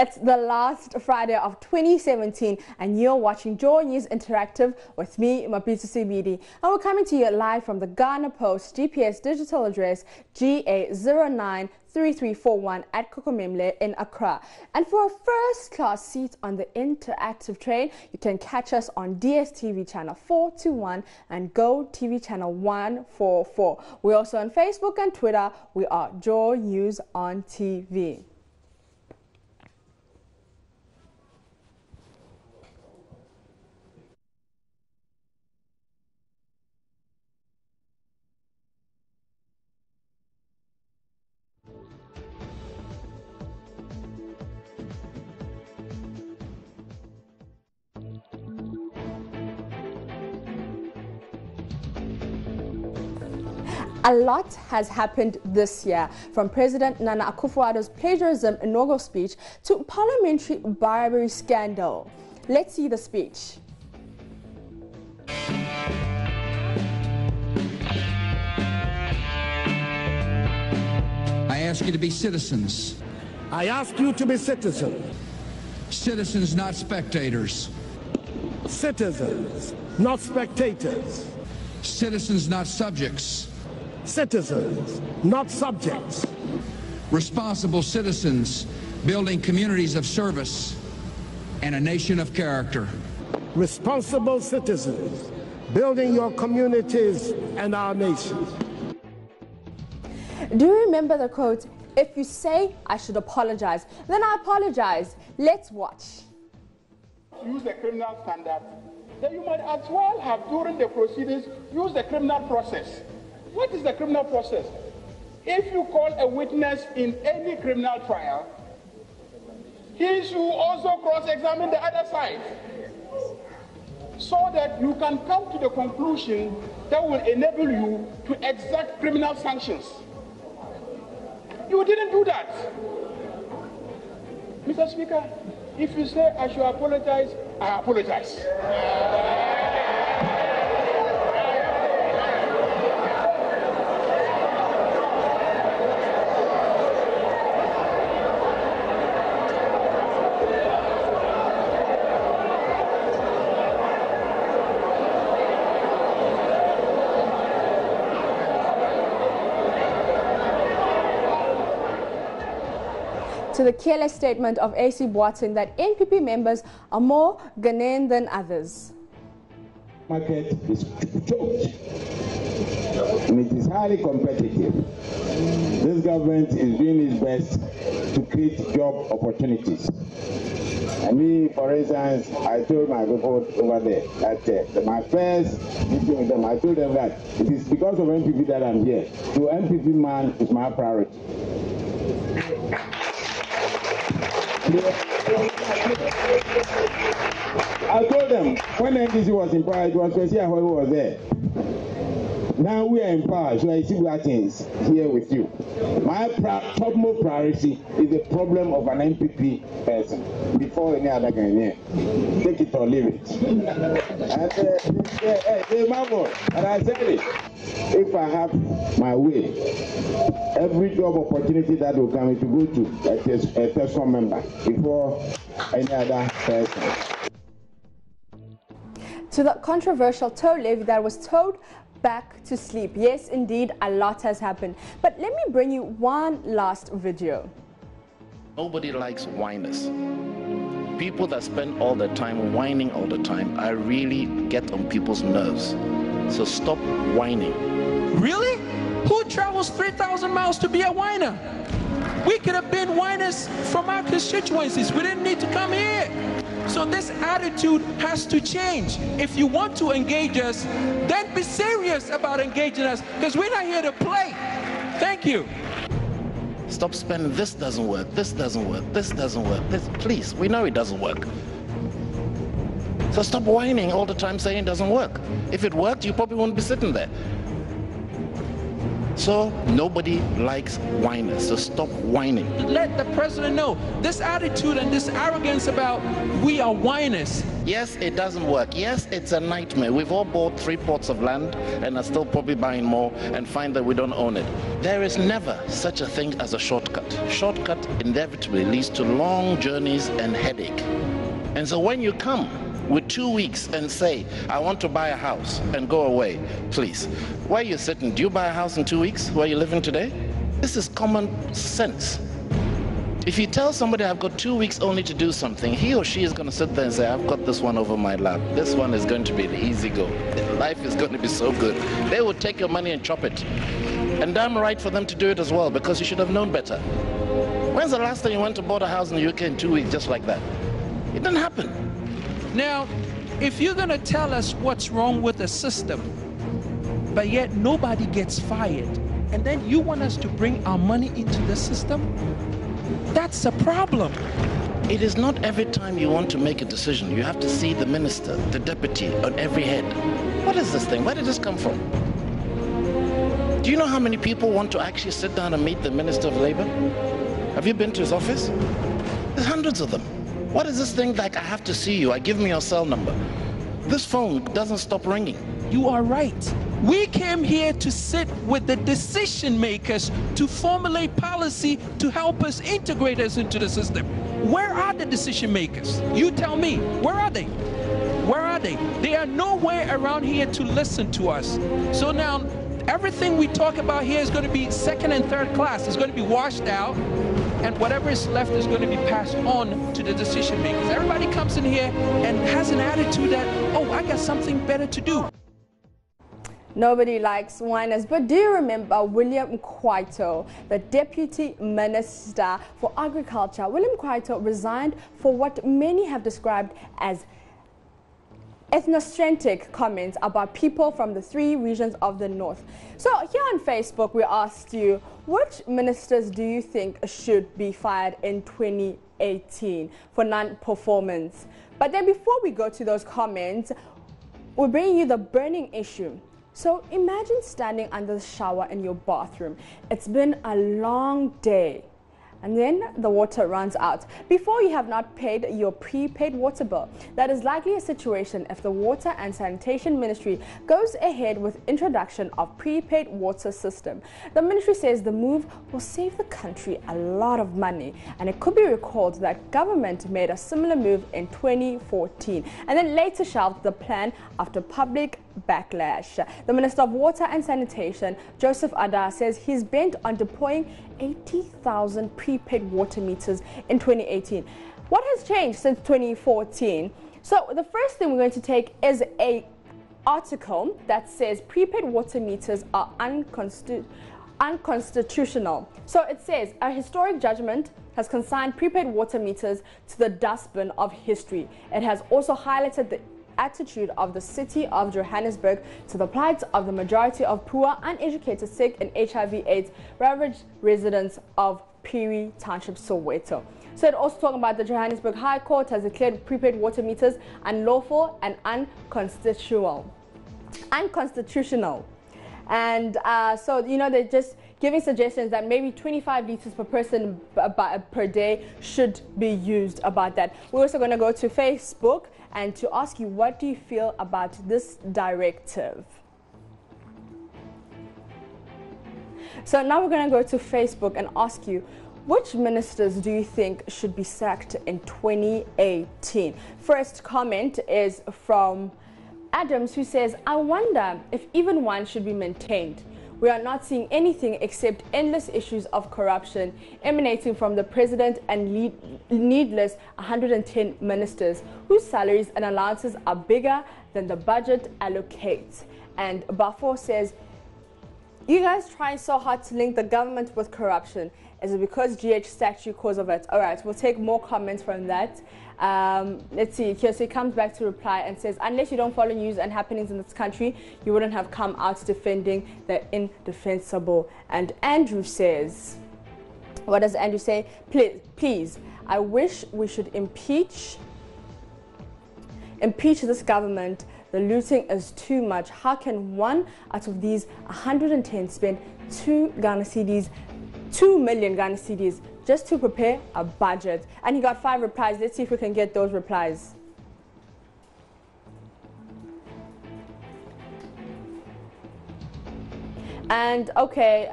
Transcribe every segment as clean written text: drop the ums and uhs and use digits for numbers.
It's the last Friday of 2017 and you're watching Joy News Interactive with me, Mapitsu Sibidi. And we're coming to you live from the Ghana Post GPS digital address GA093341 at Kokomemle in Accra. And for a first-class seat on the interactive train, you can catch us on DSTV channel 421 and Go TV channel 144. We're also on Facebook and Twitter. We are Joy News on TV. A lot has happened this year, from President Nana Akufo-Addo's plagiarism inaugural speech to parliamentary bribery scandal. Let's see the speech. I ask you to be citizens. I ask you to be citizens. Citizens, not spectators. Citizens, not spectators. Citizens, not subjects. Citizens, not subjects. Responsible citizens, building communities of service and a nation of character. Responsible citizens, building your communities and our nation. Do you remember the quote, "If you say I should apologize, then I apologize"? Let's watch. Use the criminal standard, then you might as well have, during the proceedings, use the criminal process. What is the criminal process? If you call a witness in any criminal trial, he should also cross-examine the other side, so that you can come to the conclusion that will enable you to exact criminal sanctions. You didn't do that. Mr. Speaker, if you say I should apologize, I apologize. To the careless statement of AC Boateng that NPP members are more Ghanaian than others. Market is choked and it is highly competitive. This government is doing its best to create job opportunities. And me, for instance, I told my people over there that my first meeting with them, I told them that it is because of NPP that I'm here. So NPP man is my priority. I told them when NDC was in power, it was President who was there. Now we are in power, so I see what things here with you. My topmost priority is the problem of an NPP person before any other Ghanaian. Take it or leave it. And they marvel. And I said it. If I have my way, every job opportunity that will come to go to a TESCOM member before any other person. To the controversial toll levy that was towed back to sleep. Yes, indeed, a lot has happened. But let me bring you one last video. Nobody likes whiners. People that spend all their time whining all the time, I really get on people's nerves. So stop whining. Really? Who travels 3,000 miles to be a whiner? We could have been whiners from our constituencies. We didn't need to come here. So this attitude has to change. If you want to engage us, then be serious about engaging us, because we're not here to play. Thank you. Stop spending, this doesn't work, this doesn't work, this doesn't work. This, please, we know it doesn't work. So stop whining all the time saying it doesn't work. If it worked, you probably wouldn't be sitting there. So nobody likes whiners, so stop whining. Let the president know this attitude and this arrogance about we are whiners Yes, it doesn't work. Yes, it's a nightmare. We've all bought 3 plots of land and are still probably buying more and find that we don't own it. There is never such a thing as a shortcut. Shortcut inevitably leads to long journeys and headache. And so when you come with 2 weeks and say, I want to buy a house and go away, please, where you're sitting, do you buy a house in 2 weeks where you're living today? This is common sense. If you tell somebody I've got 2 weeks only to do something, he or she is going to sit there and say, I've got this one over my lap. This one is going to be an easy go. Life is going to be so good. They will take your money and chop it. And damn right for them to do it as well, because you should have known better. When's the last time you went to buy a house in the UK in 2 weeks just like that? It didn't happen. Now, if you're going to tell us what's wrong with the system, but yet nobody gets fired, and then you want us to bring our money into the system, that's a problem. It is not every time you want to make a decision, you have to see the minister, the deputy on every head. What is this thing? Where did this come from? Do you know how many people want to actually sit down and meet the Minister of Labor? Have you been to his office? There's hundreds of them. What is this thing like, I have to see you, give me your cell number? This phone doesn't stop ringing. You are right. We came here to sit with the decision makers to formulate policy to help us integrate us into the system. Where are the decision makers? You tell me, where are they? Where are they? They are nowhere around here to listen to us. So now, everything we talk about here is going to be second and third class. It's going to be washed out, and whatever is left is going to be passed on to the decision makers. Everybody comes in here and has an attitude that, oh, I got something better to do. Nobody likes whiners, but do you remember William Kwaito, the Deputy Minister for Agriculture? William Kwaito resigned for what many have described as ethnocentric comments about people from the 3 regions of the north. So here on Facebook, we asked you, which ministers do you think should be fired in 2018 for non-performance? But then before we go to those comments, we're bringing you the burning issue. So imagine standing under the shower in your bathroom. It's been a long day, and then the water runs out before you have not paid your prepaid water bill. That is likely a situation if the Water and Sanitation Ministry goes ahead with introduction of prepaid water system. The ministry says the move will save the country a lot of money, and it could be recalled that government made a similar move in 2014 and then later shelved the plan after public backlash. The Minister of Water and Sanitation, Joseph Ada, says he's bent on deploying 80,000 prepaid water meters in 2018. What has changed since 2014? So the first thing we're going to take is an article that says prepaid water meters are unconstitutional. So it says a historic judgment has consigned prepaid water meters to the dustbin of history. It has also highlighted the attitude of the city of Johannesburg to the plight of the majority of poor, uneducated, sick and HIV/AIDS ravaged residents of Piri Township, Soweto. So it also talking about the Johannesburg High Court has declared prepaid water meters unlawful and unconstitutional. And so, you know, they're just giving suggestions that maybe 25 liters per person per day should be used about that. We're also going to go to Facebook and to ask you, what do you feel about this directive? So now we're going to go to Facebook and ask you, which ministers do you think should be sacked in 2018? First comment is from Adams, who says, I wonder if even one should be maintained. We are not seeing anything except endless issues of corruption emanating from the president and needless 110 ministers whose salaries and allowances are bigger than the budget allocates. And Bafo says, you guys trying so hard to link the government with corruption. Is it because GH sacked you because of it? All right, we'll take more comments from that. Let's see. Here, so he comes back to reply and says, unless you don't follow news and happenings in this country, you wouldn't have come out defending the indefensible. And Andrew says, what does Andrew say? Please, I wish we should impeach this government. The looting is too much. How can one out of these 110 spend 2 million Ghana cedis just to prepare a budget? And he got 5 replies. Let's see if we can get those replies. And okay,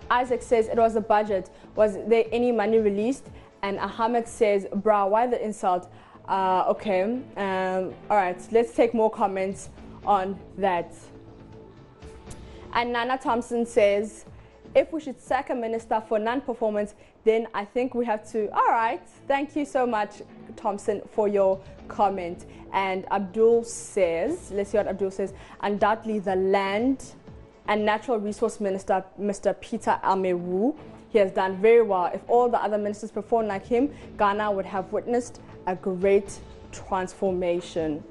Isaac says it was the budget. Was there any money released? And Ahmed says, "Brah, why the insult?" Okay. All right. Let's take more comments on that. And Nana Thompson says, if we should sack a minister for non-performance, then I think we have to. All right. Thank you so much, Thompson, for your comment. And Abdul says, let's see what Abdul says. Undoubtedly, the Land and Natural Resource Minister, Mr. Peter Amewu, he has done very well. If all the other ministers performed like him, Ghana would have witnessed a great transformation.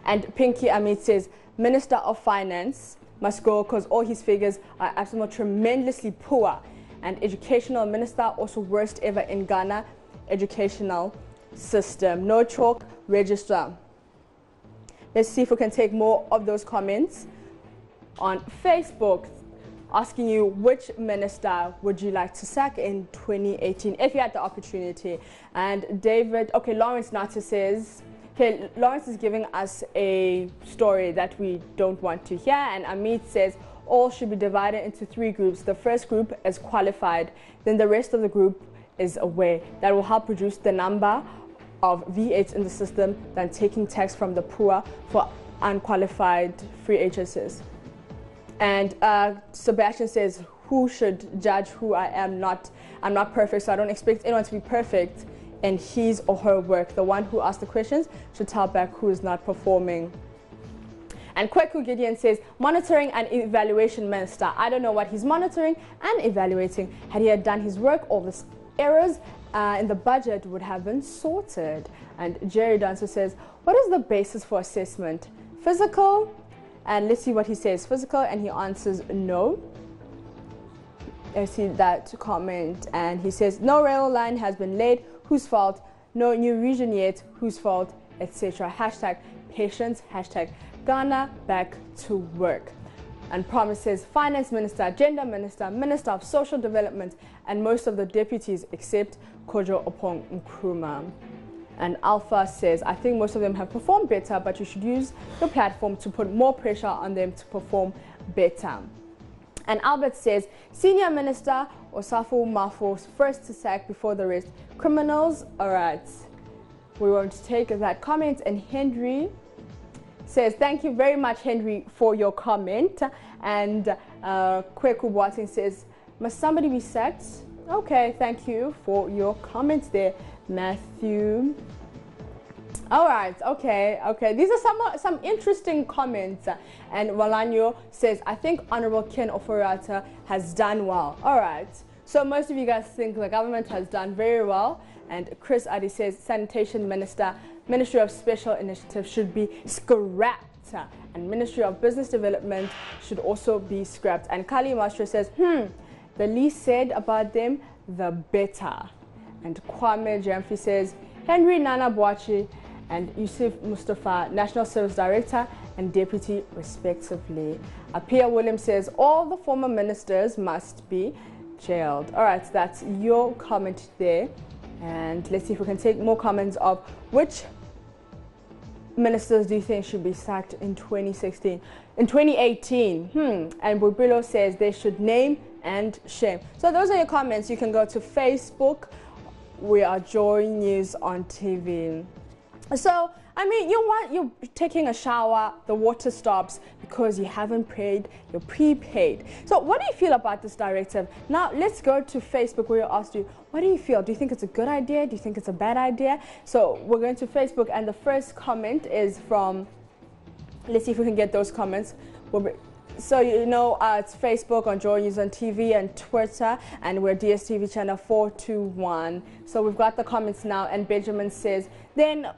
And Pinky Amit says, Minister of Finance must go because all his figures are absolutely tremendously poor. And Educational Minister, also worst ever in Ghana educational system. No chalk register. Let's see if we can take more of those comments on Facebook, asking you which minister would you like to sack in 2018 if you had the opportunity. And David, okay, Lawrence Nata says, okay, Lawrence is giving us a story that we don't want to hear, and Amit says all should be divided into 3 groups. The first group is qualified, then the rest of the group is aware. That will help reduce the number of V8s in the system than taking tax from the poor for unqualified free HSS. And Sebastian says, who should judge who I am? I'm not perfect, so I don't expect anyone to be perfect in his or her work. The one who asked the questions should tell back who is not performing. And Kweku Gideon says, monitoring and evaluation minister. I don't know what he's monitoring and evaluating. Had he had done his work, all the errors in the budget would have been sorted. And Jerry Dancer says, what is the basis for assessment? Physical? And let's see what he says. Physical, and he answers no. I see that comment, and he says, no rail line has been laid. Whose fault? No new region yet. Whose fault? Etc. Hashtag patience. Hashtag Ghana back to work. And promises finance minister, gender minister, minister of social development, and most of the deputies except Kojo Opong Nkrumah. And Alpha says, I think most of them have performed better, but you should use the platform to put more pressure on them to perform better. And Albert says, Senior Minister Osafo Mafo, first to sack before the rest. Criminals, all right. We won't take that comment. And Henry says, thank you very much, Henry, for your comment. And Kweku Boating says, must somebody be sacked? Okay, thank you for your comments there, Matthew. All right, okay. These are some interesting comments. And Walanyo says, I think Honorable Ken Oforiatta has done well. All right. So most of you guys think the government has done very well. And Chris Adi says, Sanitation Minister, Ministry of Special Initiatives should be scrapped. And Ministry of Business Development should also be scrapped. And Kali Master says, the least said about them, the better. And Kwame Jamfi says, Henry Nana Boachi and Yusuf Mustafa, National Service Director and Deputy, respectively. Apia Williams says, all the former ministers must be jailed. All right, that's your comment there. And let's see if we can take more comments of which ministers do you think should be sacked in 2016? In 2018, and Bubilo says they should name and shame. So those are your comments. You can go to Facebook. We are Joy News on TV. So, I mean, you're taking a shower, the water stops because you haven't paid your prepaid. So what do you feel about this directive? Now, let's go to Facebook where you asked you, what do you feel? Do you think it's a good idea? Do you think it's a bad idea? So we're going to Facebook, and the first comment is from, let's see if we can get those comments. So, you know, it's Facebook, on Joy News on TV, and Twitter, and we're DSTV channel 421. So we've got the comments now, and Benjamin says, then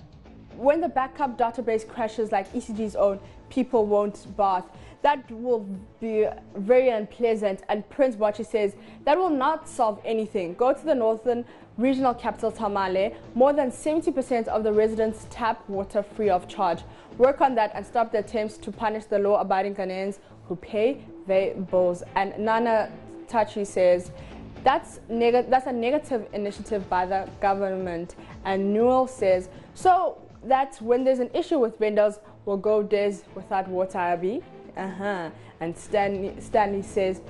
when the backup database crashes like ECG's own, people won't bath. That will be very unpleasant. And Prince Bachi says, that will not solve anything. Go to the northern regional capital, Tamale. More than 70% of the residents tap water free of charge. Work on that and stop the attempts to punish the law-abiding Ghanaians who pay their bills. And Nana Tachi says, that's a negative initiative by the government. And Newell says, so that when there's an issue with vendors, we'll go days without water, Abby. And Stanley says,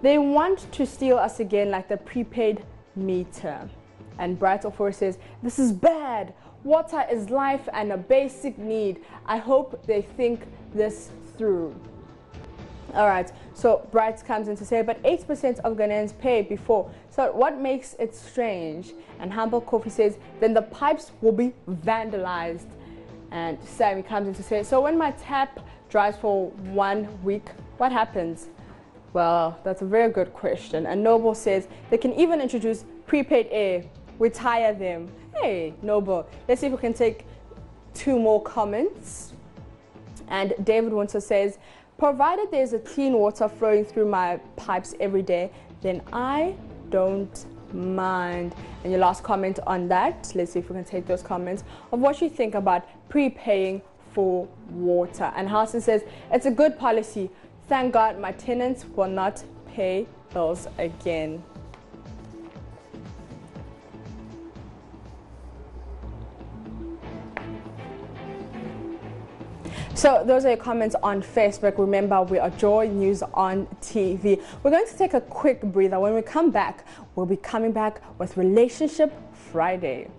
they want to steal us again like the prepaid meter. And Bright Offer says, this is bad. Water is life and a basic need. I hope they think this through. All right, so Bright comes in to say, but 8% of Ghanaians pay before. So what makes it strange? And Humble Coffee says, then the pipes will be vandalized. And Sammy comes in to say, so when my tap dries for 1 week, what happens? Well, that's a very good question. And Noble says, they can even introduce prepaid air, retire them. Hey, Noble, let's see if we can take 2 more comments. And David Winter says, provided there's a clean water flowing through my pipes every day, then I don't mind. And your last comment on that, let's see if we can take those comments of what you think about prepaying for water. And Hassan says, it's a good policy. Thank God my tenants will not pay bills again. So those are your comments on Facebook. Remember, we are Joy News on TV. We're going to take a quick breather. When we come back, we'll be coming back with Relationship Friday.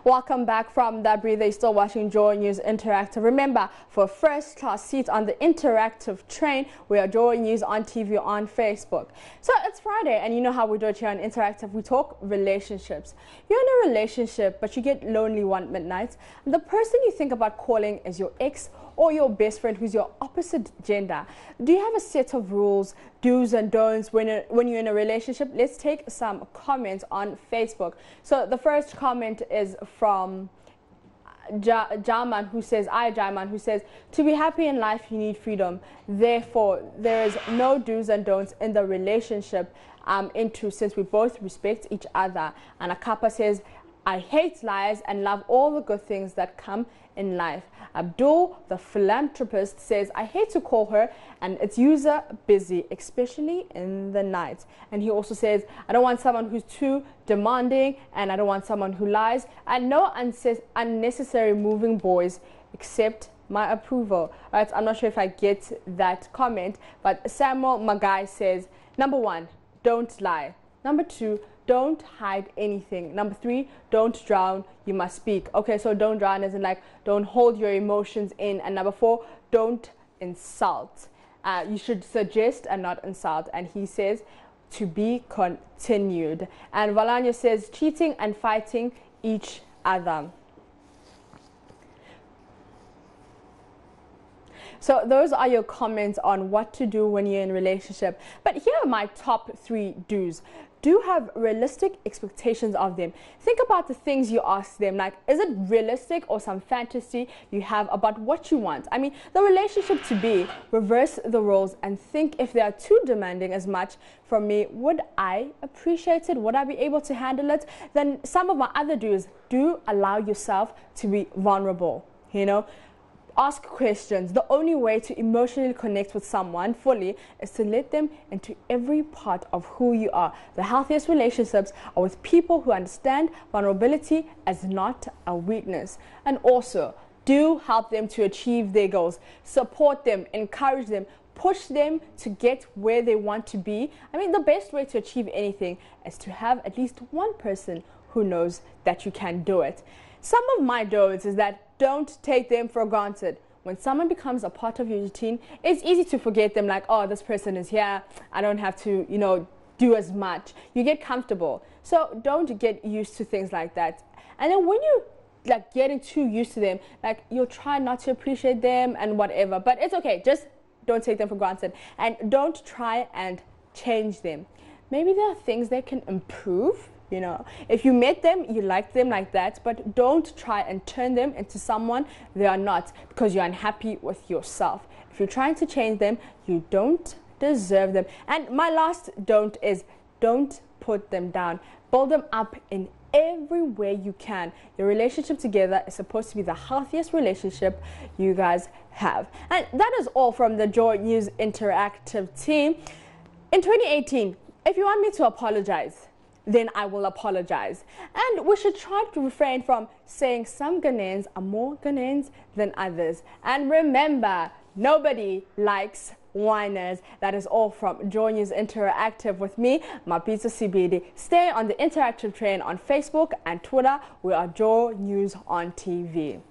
Welcome back from that breather. You're still watching Joy News Interactive. Remember, for a first class seat on the interactive train, we are Joy News on TV on Facebook. So it's Friday, and you know how we do it here on Interactive. We talk relationships. You're in a relationship, but you get lonely one midnight. And the person you think about calling is your ex or your best friend who's your opposite gender. Do you have a set of rules, do's and don'ts when you're in a relationship? Let's take some comments on Facebook. So the first comment is from Jaman, who says, who says, to be happy in life, you need freedom. Therefore, there is no do's and don'ts in the relationship into, since we both respect each other. And Akapa says, I hate lies and love all the good things that come in life. Abdul, the philanthropist, says, I hate to call her and it's user busy, especially in the night. And he also says, I don't want someone who's too demanding and I don't want someone who lies and no unnecessary moving boys except my approval. All right, I'm not sure if I get that comment, but Samuel Magai says, number 1, don't lie. Number 2, don't hide anything. Number 3, don't drown, you must speak. Okay, so don't drown as in like don't hold your emotions in. And number 4, don't insult. You should suggest and not insult. And he says to be continued. And Valanya says cheating and fighting each other. So those are your comments on what to do when you're in a relationship. But here are my top 3 do's. Do have realistic expectations of them. Think about the things you ask them, like, is it realistic or some fantasy you have about what you want? I mean, the relationship to be, reverse the roles and think if they are too demanding as much from me, would I appreciate it? Would I be able to handle it? Then some of my other do's, do allow yourself to be vulnerable, you know? Ask questions. The only way to emotionally connect with someone fully is to let them into every part of who you are. The healthiest relationships are with people who understand vulnerability as not a weakness. And also, do help them to achieve their goals. Support them, encourage them, push them to get where they want to be. I mean, the best way to achieve anything is to have at least one person who knows that you can do it. Some of my don'ts is that don't take them for granted. When someone becomes a part of your routine, it's easy to forget them, like, oh, this person is here, I don't have to, you know, do as much. You get comfortable. So don't get used to things like that. And then when you like getting too used to them, like you'll try not to appreciate them and whatever. But it's okay, just don't take them for granted. And don't try and change them. Maybe there are things they can improve. You know, if you met them, you like them like that, but don't try and turn them into someone they are not because you're unhappy with yourself. If you're trying to change them, you don't deserve them. And my last don't is don't put them down. Build them up in every way you can. Your relationship together is supposed to be the healthiest relationship you guys have. And that is all from the Joy News Interactive team. In 2018, if you want me to apologize, then I will apologize. And we should try to refrain from saying some Ghanaians are more Ghanaians than others. And remember, nobody likes whiners. That is all from Joy News Interactive with me, Mapito CBD. Stay on the interactive train on Facebook and Twitter. We are Joy News on TV.